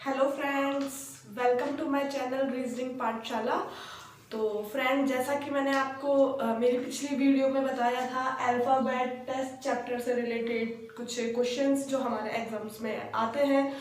Hello friends, welcome to my channel reasoning Pathshala. तो friend, जैसा कि मैंने आपको मेरी पिछली वीडियो में बताया था, अल्फ़ाबेट टेस्ट चैप्टर से रिलेटेड कुछ क्वेश्चंस जो हमारे एग्जाम्स में आते हैं।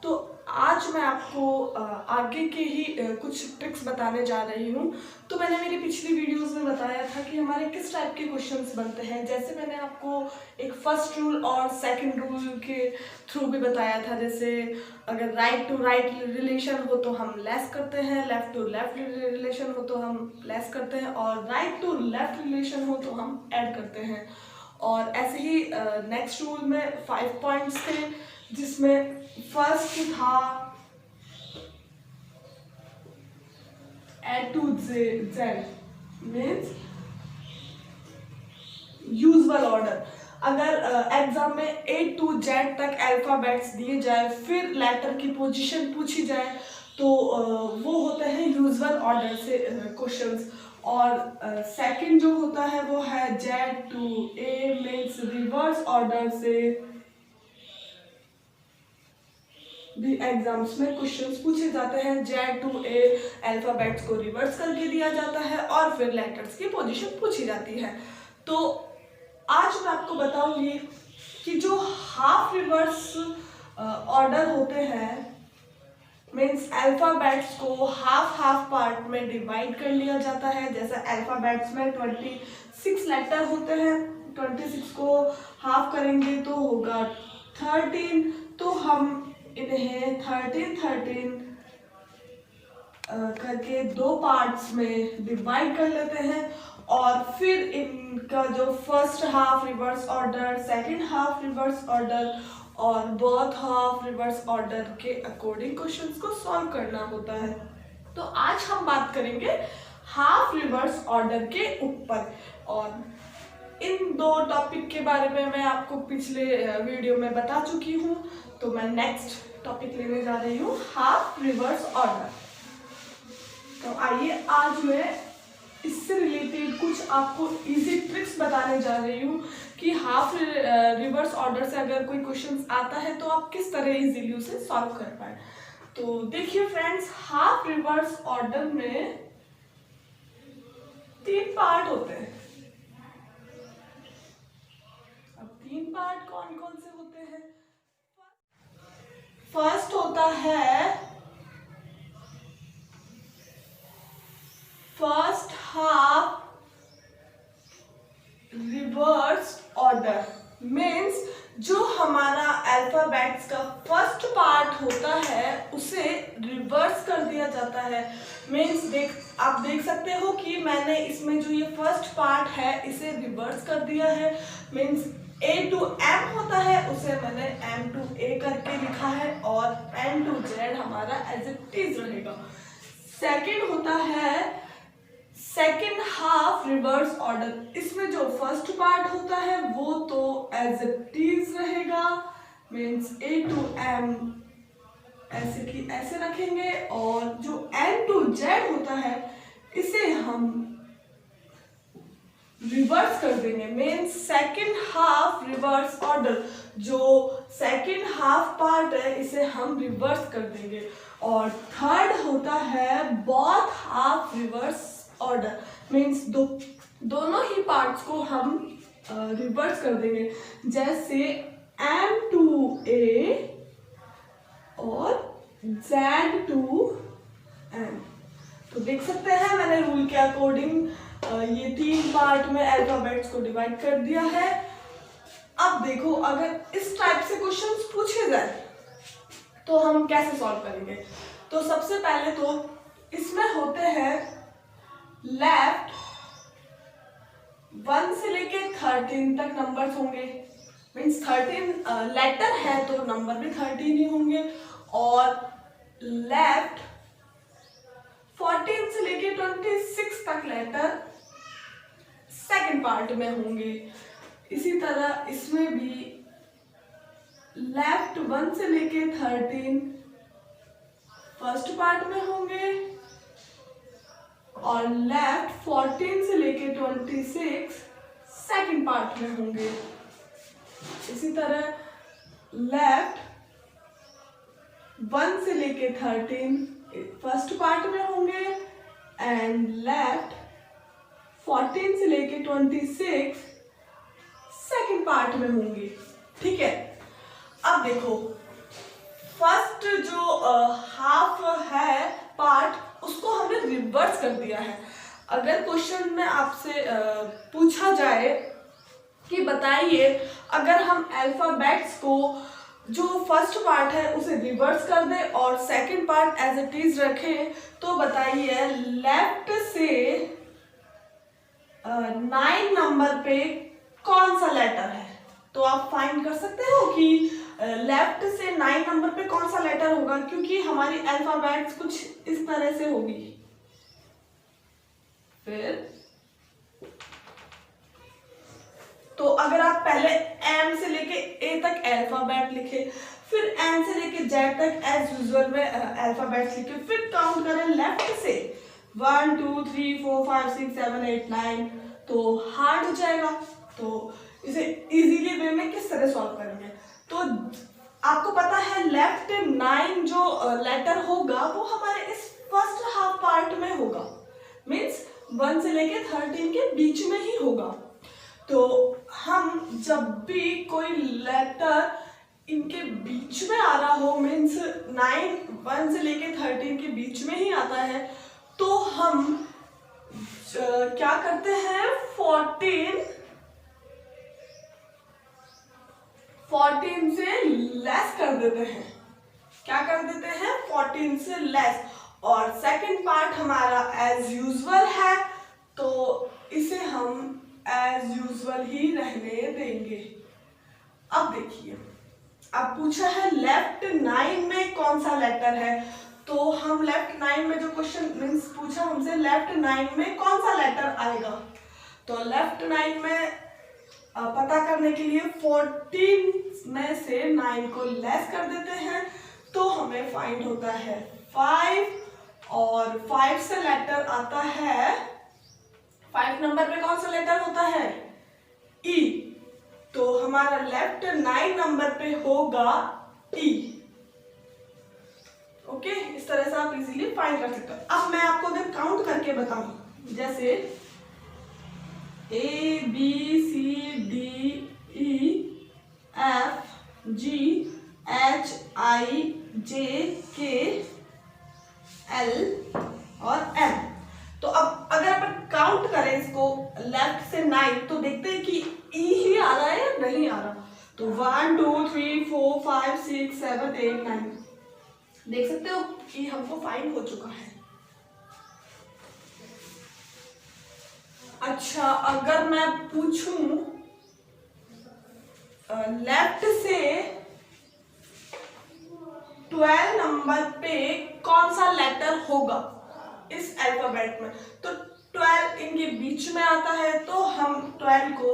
तो आज मैं आपको आगे के ही कुछ ट्रिक्स बताने जा रही हूँ। तो मैंने मेरी पिछली वीडियोस में बताया था कि हमारे किस टाइप के क्वेश्चंस बनते हैं। जैसे मैंने आपको एक फर्स्ट रूल और सेकंड रूल के थ्रू भी बताया था। जैसे अगर राइट टू राइट रिलेशन हो तो हम लेस करते हैं, लेफ्ट टू लेफ्ट रिलेशन हो तो हम लेस करते हैं, और राइट टू लेफ्ट रिलेशन हो तो हम ऐड करते हैं। और ऐसे ही नेक्स्ट रूल में 5 पॉइंट्स थे, जिसमें फर्स्ट था A to Z means usual order. अगर एग्जाम में A to Z तक अल्फाबेट्स दिए जाए, फिर लेटर की पोजीशन पूछी जाए, तो वो होते हैं यूजुअल ऑर्डर से क्वेश्चंस। और सेकंड जो होता है वो है Z to A means reverse order से भी एग्जाम्स में क्वेश्चंस पूछे जाते हैं। Z to A अल्फाबेट्स को रिवर्स करके दिया जाता है और फिर लेटर्स की पोजीशन पूछी जाती है। तो आज मैं आपको बताऊंगी कि जो हाफ रिवर्स ऑर्डर होते हैं, मीन्स अल्फाबेट्स को हाफ हाफ पार्ट में डिवाइड कर लिया जाता है। जैसे अल्फाबेट्स में 26 लेटर होते हैं, 26 को हाफ करेंगे तो होगा 13। तो हम इन्हें 13 करके दो पार्ट्स में डिवाइड कर लेते हैं, और फिर इनका जो first half reverse order, second half reverse order और बोथ हाफ रिवर्स ऑर्डर के अकॉर्डिंग क्वेश्चंस को सॉल्व करना होता है। तो आज हम बात करेंगे हाफ रिवर्स ऑर्डर के ऊपर। और इन दो टॉपिक के बारे में मैं आपको पिछले वीडियो में बता चुकी हूँ। तो मैं नेक्स्ट टॉपिक लेने जा रही हूँ, हाफ रिवर्स ऑर्डर। तो आइए आज मैं इससे रिलेटेड कुछ आपको इजी ट्रिक्स बताने जा रही हूँ कि हाफ रिवर्स ऑर्डर से अगर कोई क्वेश्चन आता है तो आप किस तरह इजीली उसे सॉल्व कर पाए। तो देखिए फ्रेंड्स, हाफ रिवर्स ऑर्डर में 3 पार्ट होते हैं। अब 3 पार्ट कौन कौन से होते हैं? फर्स्ट होता है first half reverse order, means जो हमारा अल्फाबेट्स का फर्स्ट पार्ट होता है उसे रिवर्स कर दिया जाता है। मीन्स आप देख सकते हो कि मैंने इसमें जो ये फर्स्ट पार्ट है इसे रिवर्स कर दिया है। मीन्स A to M होता है, उसे मैंने M to A करके लिखा है, और N to Z हमारा एज इट इज रहेगा। सेकेंड होता है सेकेंड हाफ रिवर्स ऑर्डर। इसमें जो फर्स्ट पार्ट होता है वो तो एज इट इज रहेगा, मीन्स A to M ऐसे की ऐसे रखेंगे, और जो N to Z होता है इसे हम रिवर्स कर देंगे। Means second half reverse order, जो सेकेंड हाफ पार्ट है इसे हम रिवर्स कर देंगे। और थर्ड होता है both half reverse order, means दोनों ही पार्ट्स को हम रिवर्स कर देंगे। जैसे M to A और Z to M। तो देख सकते हैं मैंने रूल के अकॉर्डिंग ये 3 पार्ट में अल्फाबेट्स को डिवाइड कर दिया है। अब देखो, अगर इस टाइप से क्वेश्चंस पूछे जाए तो हम कैसे सॉल्व करेंगे। तो सबसे पहले तो इसमें होते हैं लेफ्ट 1 से लेके 13 तक नंबर्स होंगे। मीन्स 13 लेटर है तो नंबर भी 13 ही होंगे। और लेफ्ट 14 से लेके 26 तक लेटर सेकंड पार्ट में होंगे। इसी तरह इसमें भी लेफ्ट 1 से लेके 13 फर्स्ट पार्ट में होंगे, और लेफ्ट 14 से लेके 26 सेकंड पार्ट में होंगे। इसी तरह लेफ्ट 1 से लेके 13 फर्स्ट पार्ट में होंगे एंड लेफ्ट 14 से लेके 26 सेकंड पार्ट में होंगे। ठीक है, अब देखो फर्स्ट जो हाफ है पार्ट उसको हमने रिवर्स कर दिया है। अगर क्वेश्चन में आपसे पूछा जाए कि बताइए अगर हम अल्फाबेट्स को जो फर्स्ट पार्ट है उसे रिवर्स कर दे और second part as it is रखें, तो बताइए लेफ्ट से 9 नंबर पे कौन सा लेटर है। तो आप फाइंड कर सकते हो कि लेफ्ट से 9 नंबर पे कौन सा लेटर होगा, क्योंकि हमारी अल्फाबेट्स कुछ इस तरह से होगी। फिर तो अगर आप पहले एम से लेके ए तक अल्फाबेट लिखे, फिर एन से लेके जेड तक एज यूजुअल में अल्फाबेट्स लिखे, फिर काउंट करें लेफ्ट से 1 2 3 4 5 6 7 8 9, तो हार्ड हो जाएगा। तो इसे इजीली वे में किस तरह सॉल्व करेंगे, तो आपको पता है लेफ्ट 9 जो लेटर होगा वो हमारे इस फर्स्ट हाफ पार्ट में होगा, मीन्स 1 से लेके 13 के बीच में ही होगा। तो हम जब भी कोई लेटर इनके बीच में आ रहा हो, मीन्स 1 से लेके 13 के बीच में ही आता है, तो हम क्या करते हैं 14 से लेस कर देते हैं। क्या कर देते हैं 14 से लेस, और सेकंड पार्ट हमारा एज यूजुअल है तो इसे हम एज यूजुअल ही रहने देंगे। अब देखिए, अब पूछा है लेफ्ट 9 में कौन सा लेटर है, तो हम लेफ्ट 9 में जो क्वेश्चन मीन्स पूछा हमसे लेफ्ट 9 में कौन सा लेटर आएगा, तो लेफ्ट 9 में पता करने के लिए 14 में से 9 को लेस कर देते हैं, तो हमें फाइंड होता है 5, और 5 से लेटर आता है 5 नंबर पे कौन सा लेटर होता है ई, तो हमारा लेफ्ट 9 नंबर पे होगा ई। ओके, इस तरह से आप इजीली फाइंड कर सकते हो। अब मैं आपको अगर काउंट करके बताऊं, जैसे A B C D E F G H I J K L और M, तो अब अगर अपन काउंट करें इसको लेफ्ट से 9, तो देखते हैं कि ई ही आ रहा है या नहीं आ रहा। तो 1 2 3 4 5 6 7 8 9, देख सकते हो कि हमको फाइंड हो चुका है। अच्छा, अगर मैं पूछूं लेफ्ट से 12 नंबर पे कौन सा लेटर होगा इस अल्फाबेट में, तो 12 इनके बीच में आता है, तो हम 12 को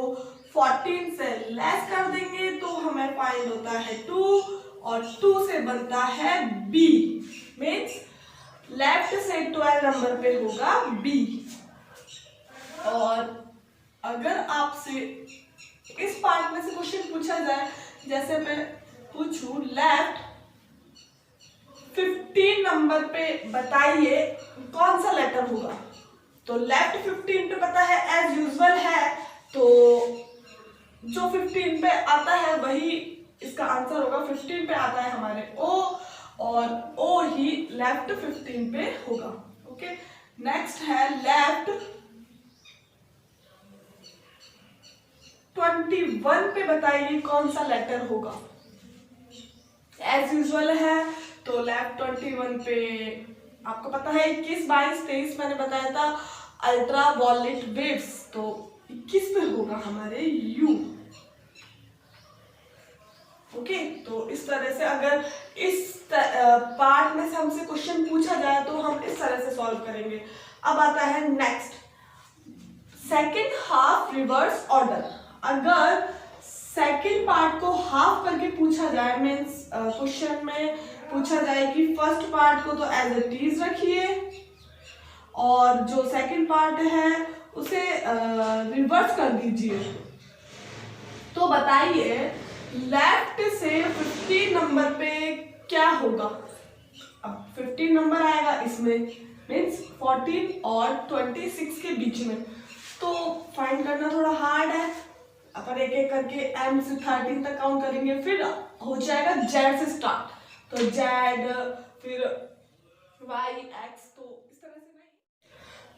14 से लेस कर देंगे, तो हमें फाइंड होता है 2, और 2 से बनता है B, मीन्स लेफ्ट से 12 नंबर पे होगा B। और अगर आपसे इस पार्ट में से क्वेश्चन पूछा जाए, जैसे मैं पूछूं लेफ्ट 15 नंबर पे बताइए कौन सा लेटर होगा, तो लेफ्ट 15 पे पता है एज यूजुअल है, तो जो 15 पे आता है वही इसका आंसर होगा। 15 पे आता है हमारे O, और O ही लेफ्ट 15 पे होगा। ओके, नेक्स्ट है लेफ्ट 21 पे बताइए कौन सा लेटर होगा। एज यूजुअल है, तो लेफ्ट 21 पे आपको पता है 21 22 23 मैंने बताया था अल्ट्रा वॉयलेट वेव्स, तो 21 पे होगा हमारे U। ओके, तो इस तरह से अगर इस पार्ट में से हमसे क्वेश्चन पूछा जाए तो हम इस तरह से सॉल्व करेंगे। अब आता है next second half reverse order. अगर सेकेंड पार्ट को हाफ करके पूछा जाए, मीन्स क्वेश्चन में पूछा जाए कि फर्स्ट पार्ट को तो एज इट इज रखिए और जो सेकेंड पार्ट है उसे रिवर्स कर दीजिए, तो बताइए लेफ्ट से 15 नंबर पे क्या होगा। 15 नंबर आएगा इसमें, मीन्स 14 और 26 के बीच में। तो फाइंड करना थोड़ा हार्ड है, अपन एक एक करके m से 13 तक काउंट करेंगे, फिर हो जाएगा z से स्टार्ट, तो z फिर y x, तो इस तरह से नहीं।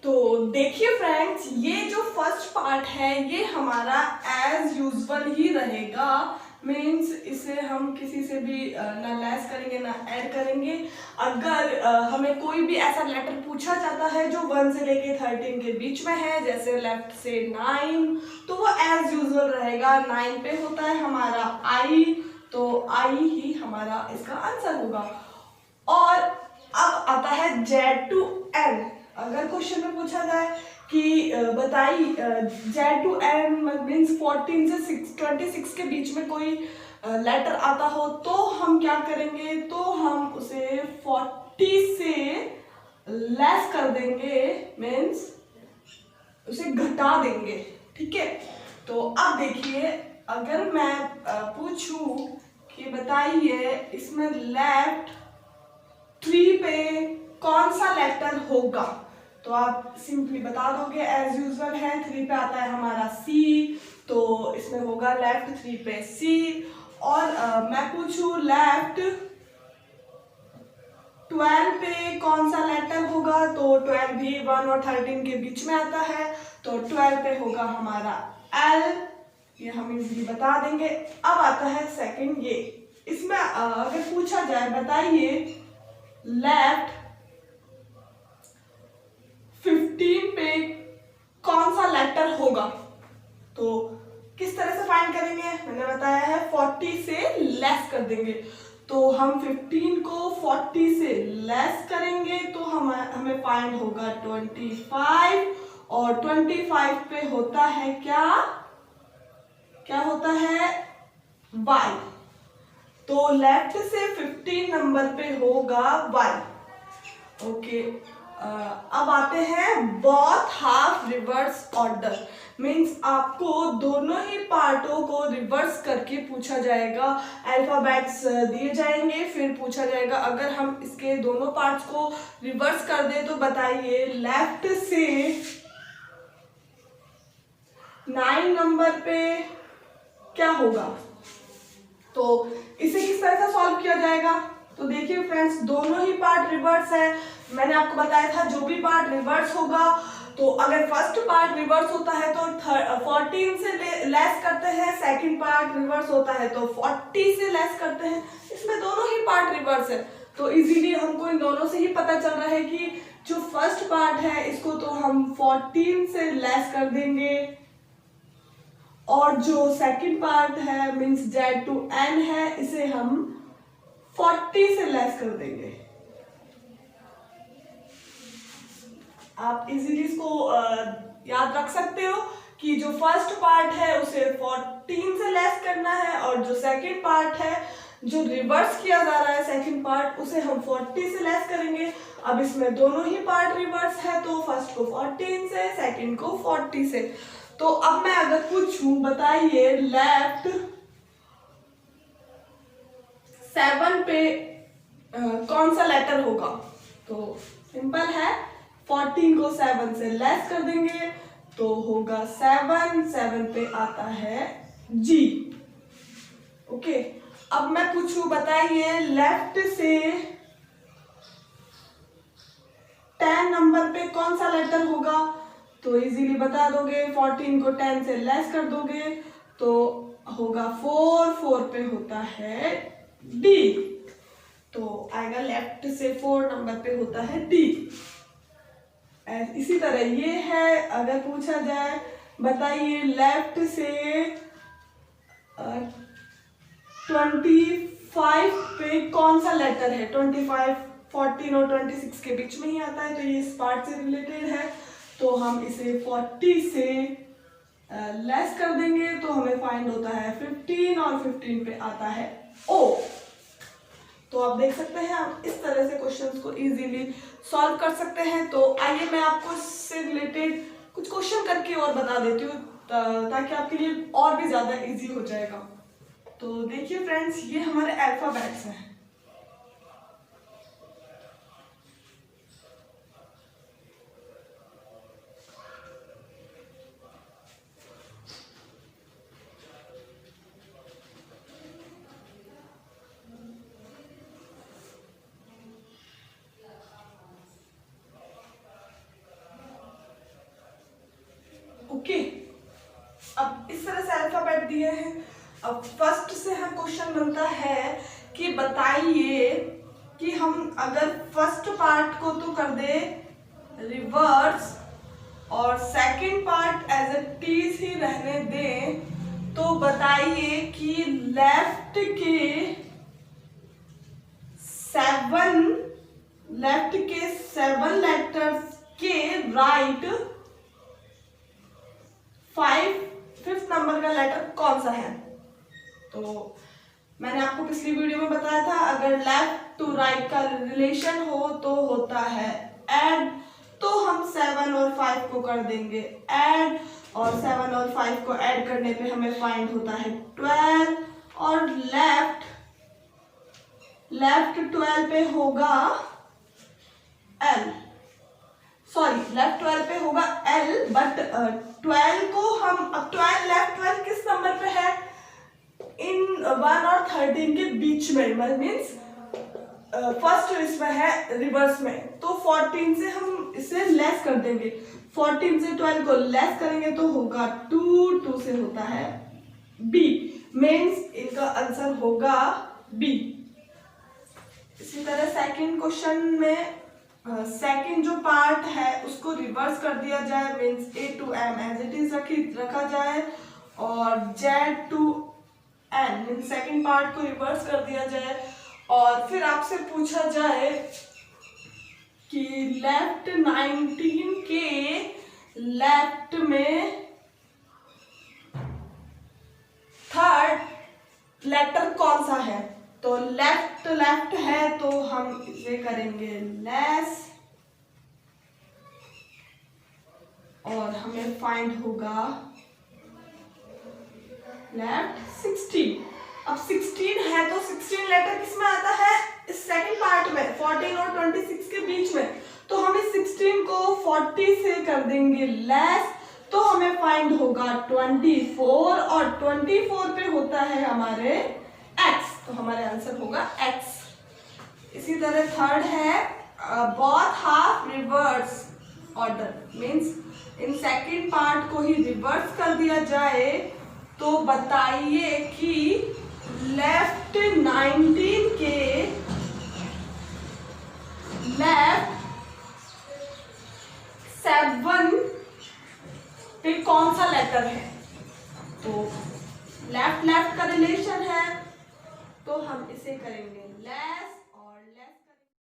तो देखिए फ्रेंड्स, ये जो फर्स्ट पार्ट है ये हमारा एज यूजुअल ही रहेगा, मीन्स इसे हम किसी से भी ना लेस करेंगे ना ऐड करेंगे। अगर हमें कोई भी ऐसा लेटर पूछा जाता है जो 1 से लेके 13 के बीच में है, जैसे लेफ्ट से 9, तो वो एज यूजुअल रहेगा। 9 पे होता है हमारा आई, तो आई ही हमारा इसका आंसर होगा। और अब आता है Z to N। अगर क्वेश्चन में पूछा जाए कि बताइए Z to N मीन्स 14 से 26 के बीच में कोई लेटर आता हो, तो हम क्या करेंगे, तो हम उसे 40 से लेस कर देंगे, मीन्स उसे घटा देंगे, ठीक है। तो अब देखिए, अगर मैं पूछूं कि बताइए इसमें लेफ्ट 3 पे कौन सा लेटर होगा, तो आप सिंपली बता दोगे एज यूजुअल है। 3 पे आता है हमारा C, तो इसमें होगा लेफ्ट 3 पे C। और मैं पूछूं लेफ्ट 12 पे कौन सा लेटर होगा, तो 12 भी 1 और 13 के बीच में आता है, तो 12 पे होगा हमारा L, ये हम इजीली बता देंगे। अब आता है सेकंड, ये इसमें अगर पूछा जाए बताइए लेफ्ट 15 पे कौन सा लेटर होगा, तो किस तरह से फाइंड करेंगे, मैंने बताया है 40 से लेस कर देंगे। तो हम 15 को 40 से लेस करेंगे तो हमें फाइंड होगा 25, और 25 पे होता है क्या होता है y, तो लेफ्ट से 15 नंबर पे होगा y। ओके, अब आते हैं both half reverse order, means आपको दोनों ही पार्टों को रिवर्स करके पूछा जाएगा। अल्फाबेट्स दिए जाएंगे, फिर पूछा जाएगा अगर हम इसके दोनों पार्ट्स को रिवर्स कर दें तो बताइए लेफ्ट से 9 नंबर पे क्या होगा, तो इसे किस तरह से सॉल्व किया जाएगा। तो देखिए फ्रेंड्स, दोनों ही पार्ट रिवर्स है। मैंने आपको बताया था जो भी पार्ट रिवर्स होगा, तो अगर फर्स्ट पार्ट रिवर्स होता है तो 14 से लेस करते हैं, सेकंड पार्ट रिवर्स होता है तो 40 से लेस करते हैं। इसमें दोनों ही पार्ट रिवर्स है, तो इजीली हमको इन दोनों से ही पता चल रहा है कि जो फर्स्ट पार्ट है इसको तो हम 14 से लेस कर देंगे, और जो सेकंड पार्ट है मीन्स Z to N है, इसे हम 40 से लेस कर देंगे। आप इजीली इसको याद रख सकते हो कि जो फर्स्ट पार्ट है उसे 14 से लेस करना है, और जो सेकंड पार्ट है जो रिवर्स किया जा रहा है सेकंड पार्ट, उसे हम 40 से लेस करेंगे। अब इसमें दोनों ही पार्ट रिवर्स है, तो फर्स्ट को 14 से, सेकंड को 40 से। तो अब मैं अगर पूछूं बताइए लेफ्ट 7 पे कौन सा लेटर होगा, तो सिंपल है, 14 को 7 से लेस कर देंगे तो होगा 7 पे आता है G। ओके, अब मैं पूछूं बताइए लेफ्ट से 10 नंबर पे कौन सा लेटर होगा, तो इजीली बता दोगे, 14 को 10 से लेस कर दोगे तो होगा 4 पे होता है D, तो आएगा लेफ्ट से 4 नंबर पे होता है D। इसी तरह ये है, अगर पूछा जाए बताइए लेफ्ट से 25 पे कौन सा लेटर है, 25 14 और 26 के बीच में ही आता है, तो ये इस पार्ट से रिलेटेड है, तो हम इसे 40 से लेस कर देंगे तो हमें फाइंड होता है 15, और 15 पे आता है O। तो आप देख सकते हैं आप इस तरह से क्वेश्चंस को इजीली सॉल्व कर सकते हैं। तो आइए मैं आपको इससे रिलेटेड कुछ क्वेश्चन करके और बता देती हूँ, ताकि आपके लिए और भी ज़्यादा इजी हो जाएगा। तो देखिए फ्रेंड्स, ये हमारे अल्फाबेट्स हैं, दिए हैं। अब फर्स्ट से हम क्वेश्चन बनता है कि बताइए कि हम अगर फर्स्ट पार्ट को तो कर दे रिवर्स और second part as it is ही रहने दें, तो बताइए कि लेफ्ट के 7 लेटर्स के राइट 5th नंबर का लेटर कौन सा है। तो मैंने आपको पिछली वीडियो में बताया था, अगर लेफ्ट टू राइट का रिलेशन हो तो होता है ऐड, तो हम 7 और 5 को कर देंगे ऐड, और 7 और 5 को ऐड करने पे हमें फाइंड होता है 12, और लेफ्ट 12 पे होगा L, सॉरी लेफ्ट 12 पे होगा L, बट 12 को हम अब 12 लेफ्ट 12 किस नंबर पे है, इन 1 और 13 के बीच में, मीन्स फर्स्ट इसमें है रिवर्स में, तो 14 से हम इसे लेस कर देंगे, 14 से 12 को लेस करेंगे तो होगा 2 से होता है B, मीन्स इनका आंसर होगा B। इसी तरह सेकंड क्वेश्चन में सेकंड जो पार्ट है उसको रिवर्स कर दिया जाए, means A to M as it is रखा जाए, और Z to N means second part को रिवर्स कर दिया जाए, और फिर आपसे पूछा जाए कि लेफ्ट 19 के लेफ्ट में थर्ड लेटर कौन सा है। तो लेफ्ट है तो हम इसे करेंगे लेस, और हमें फाइंड होगा लेफ्ट 16। अब 16 है तो 16 लेटर किस में आता है, इस सेकंड पार्ट में 14 और 26 के बीच में, तो हम इस 16 को 40 से कर देंगे लेस, तो हमें फाइंड होगा 24, और 24 पे होता है हमारे x, तो हमारे आंसर होगा x। इसी तरह थर्ड है both half reverse order, means in second part को ही रिवर्स कर दिया जाए, तो बताइए कि लेफ्ट 19 के लेफ्ट 7 पे कौन सा लेटर है। तो लेफ्ट का रिलेशन है, तो हम इसे करेंगे लेस और लेस करेंगे,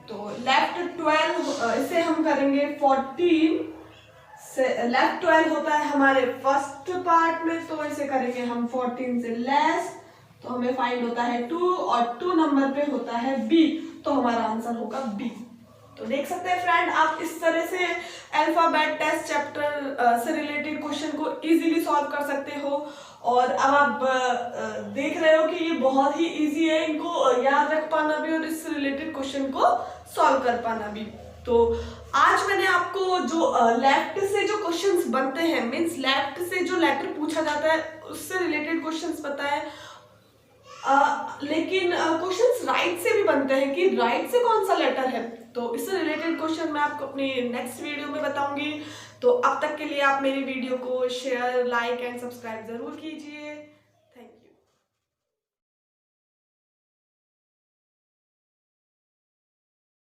तो लेफ्ट 12 इसे हम करेंगे 14 से, लेफ्ट 12 होता है हमारे फर्स्ट पार्ट में, तो इसे करेंगे हम 14 से लेस, तो हमें फाइंड होता है 2, और 2 नंबर पे होता है B, तो हमारा आंसर होगा B। तो देख सकते हैं फ्रेंड, आप इस तरह से अल्फाबेट टेस्ट चैप्टर से रिलेटेड क्वेश्चन को इजीली सॉल्व कर सकते हो, और अब आप देख रहे हो कि ये बहुत ही इजी है, इनको याद रख पाना भी और इससे रिलेटेड क्वेश्चन को सॉल्व कर पाना भी। तो आज मैंने आपको जो लेफ्ट से जो क्वेश्चंस बनते हैं, मींस लेफ्ट से जो लेटर पूछा जाता है उससे रिलेटेड क्वेश्चंस बताए, लेकिन क्वेश्चंस राइट से भी बनते हैं कि राइट से कौन सा लेटर है, तो इससे रिलेटेड क्वेश्चन मैं आपको अपनी नेक्स्ट वीडियो में बताऊंगी। तो अब तक के लिए आप मेरी वीडियो को शेयर, लाइक एंड सब्सक्राइब जरूर कीजिए।